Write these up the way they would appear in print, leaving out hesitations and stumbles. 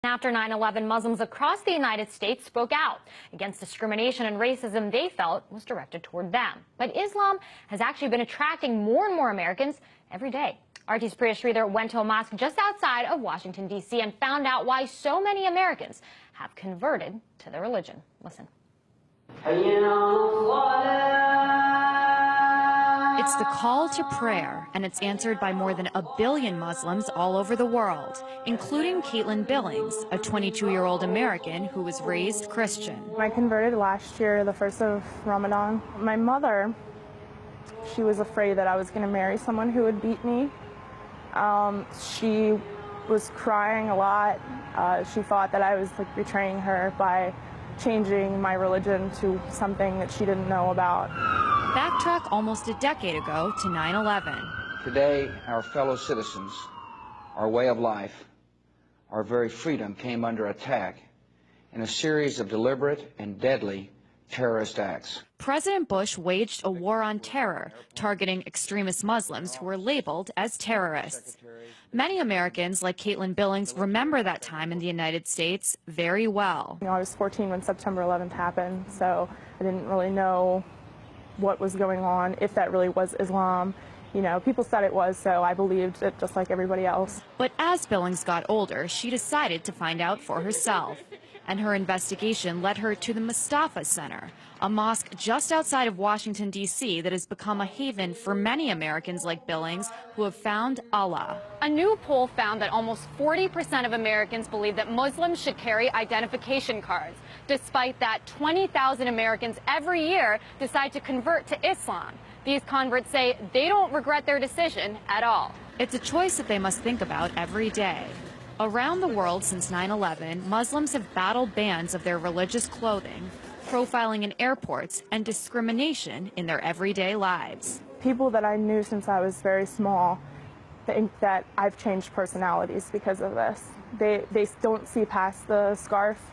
After 9/11, Muslims across the United States spoke out against discrimination and racism they felt was directed toward them. But Islam has actually been attracting more and more Americans every day. RT's Priya Sridhar went to a mosque just outside of Washington, D.C. and found out why so many Americans have converted to their religion. Listen. It's the call to prayer, and it's answered by more than 1 billion Muslims all over the world, including Caitlin Billings, a 22-year-old American who was raised Christian. I converted last year, the first of Ramadan. My mother, she was afraid that I was going to marry someone who would beat me. She was crying a lot. She thought that I was betraying her by changing my religion to something that she didn't know about. Backtrack almost a decade ago to 9/11. Today, our fellow citizens, our way of life, our very freedom came under attack in a series of deliberate and deadly terrorist acts. President Bush waged a war on terror, targeting extremist Muslims who were labeled as terrorists. Many Americans, like Caitlin Billings, remember that time in the United States very well. I was 14 when September 11th happened, so I didn't really know what was going on, if that really was Islam. You know, people said it was, so I believed it just like everybody else. But as Billings got older, she decided to find out for herself. And her investigation led her to the Mustafa Center, a mosque just outside of Washington, D.C. that has become a haven for many Americans like Billings who have found Allah. A new poll found that almost 40% of Americans believe that Muslims should carry identification cards. Despite that, 20,000 Americans every year decide to convert to Islam. These converts say they don't regret their decision at all. It's a choice that they must think about every day. Around the world since 9/11, Muslims have battled bans of their religious clothing, profiling in airports, and discrimination in their everyday lives. People that I knew since I was very small think that I've changed personalities because of this. They don't see past the scarf.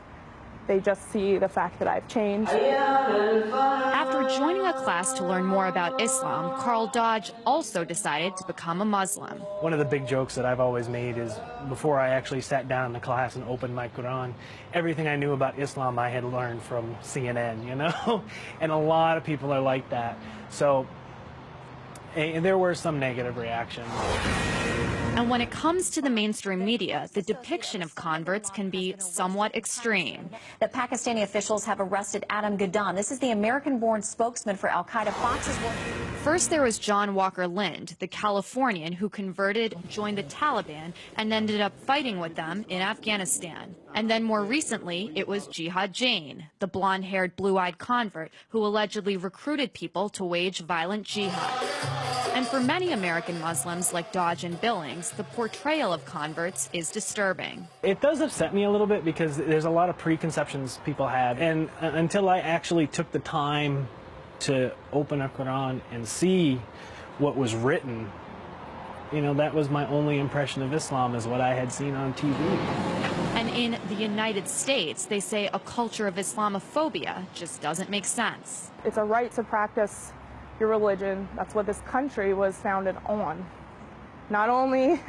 They just see the fact that I've changed. After joining a class to learn more about Islam, Carl Dodge also decided to become a Muslim. One of the big jokes that I've always made is before I actually sat down in the class and opened my Quran, everything I knew about Islam I had learned from CNN, you know? And a lot of people are like that. So and there were some negative reactions. And when it comes to the mainstream media, the depiction of converts can be somewhat extreme. The Pakistani officials have arrested Adam Gaddan. This is the American-born spokesman for al-Qaeda. Fox's work. First, there was John Walker Lind, the Californian who converted, joined the Taliban, and ended up fighting with them in Afghanistan. And then more recently, it was Jihad Jain, the blonde-haired, blue-eyed convert who allegedly recruited people to wage violent jihad. And for many American Muslims like Dodge and Billings, the portrayal of converts is disturbing. It does upset me a little bit because there's a lot of preconceptions people have. And until I actually took the time to open a Quran and see what was written, you know, that was my only impression of Islam, is what I had seen on TV. And in the United States, they say a culture of Islamophobia just doesn't make sense. It's a right to practice your religion. That's what this country was founded on. Not only,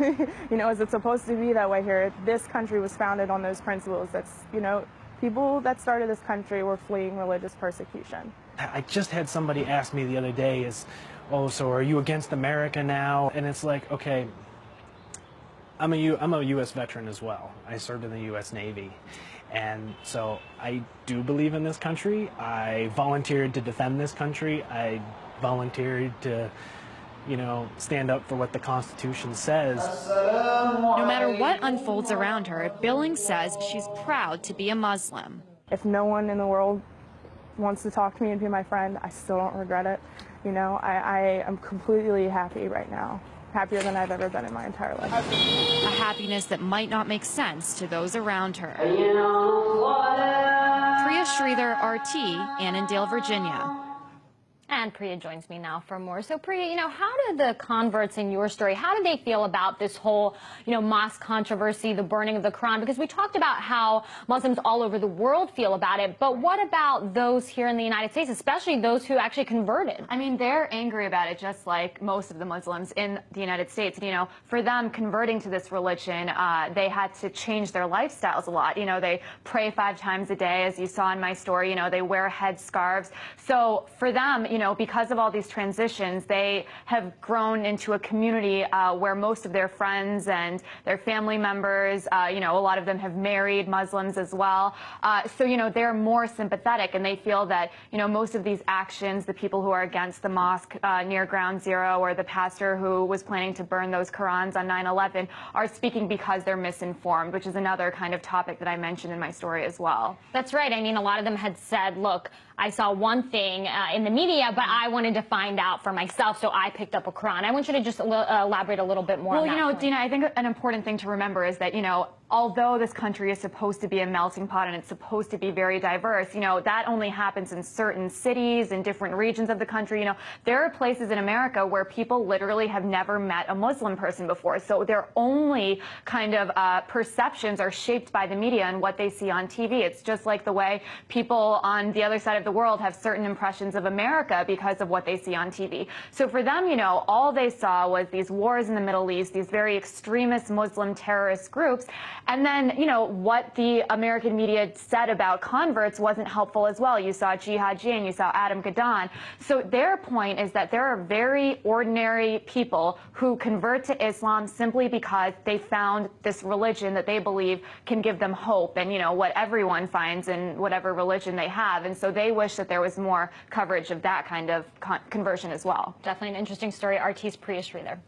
you know, is it supposed to be that way here, this country was founded on those principles. That's, you know, people that started this country were fleeing religious persecution. I just had somebody ask me the other day, oh, so are you against America now? And it's like, okay, I'm a U.S. veteran as well. I served in the U.S. Navy. And so I do believe in this country. I volunteered to defend this country. I volunteered to, you know, stand up for what the Constitution says. No matter what unfolds around her, Billings says she's proud to be a Muslim. If no one in the world wants to talk to me and be my friend, I still don't regret it. You know, I am completely happy right now. Happier than I've ever been in my entire life. A happiness that might not make sense to those around her. Priya Sridhar, RT, Annandale, Virginia. And Priya joins me now for more. So Priya, how did the converts in your story, how did they feel about this whole, mosque controversy, the burning of the Quran? Because we talked about how Muslims all over the world feel about it, but what about those here in the United States, especially those who actually converted? I mean, they're angry about it just like most of the Muslims in the United States. And, for them, converting to this religion, they had to change their lifestyles a lot. They pray 5 times a day, as you saw in my story. They wear headscarves. So for them, because of all these transitions, they have grown into a community where most of their friends and their family members, a lot of them have married Muslims as well. So, they're more sympathetic, and they feel that, most of these actions, the people who are against the mosque near Ground Zero, or the pastor who was planning to burn those Qurans on 9/11, are speaking because they're misinformed, which is another kind of topic that I mentioned in my story as well. That's right. I mean, a lot of them had said, look, I saw one thing in the media, but I wanted to find out for myself, so I picked up a Quran. I want you to just elaborate a little bit more on that. Well, Dina, I think an important thing to remember is that, although this country is supposed to be a melting pot and it's supposed to be very diverse, that only happens in certain cities, in different regions of the country. There are places in America where people literally have never met a Muslim person before. So their only kind of perceptions are shaped by the media and what they see on TV. It's just like the way people on the other side of the world have certain impressions of America because of what they see on TV. So for them, all they saw was these wars in the Middle East, these very extremist Muslim terrorist groups. And then, what the American media said about converts wasn't helpful as well. You saw Jihad Jain, you saw Adam Gadon. So their point is that there are very ordinary people who convert to Islam simply because they found this religion that they believe can give them hope and, what everyone finds in whatever religion they have. And so they wish that there was more coverage of that kind of conversion as well. Definitely an interesting story. RT's Priya Sridhar.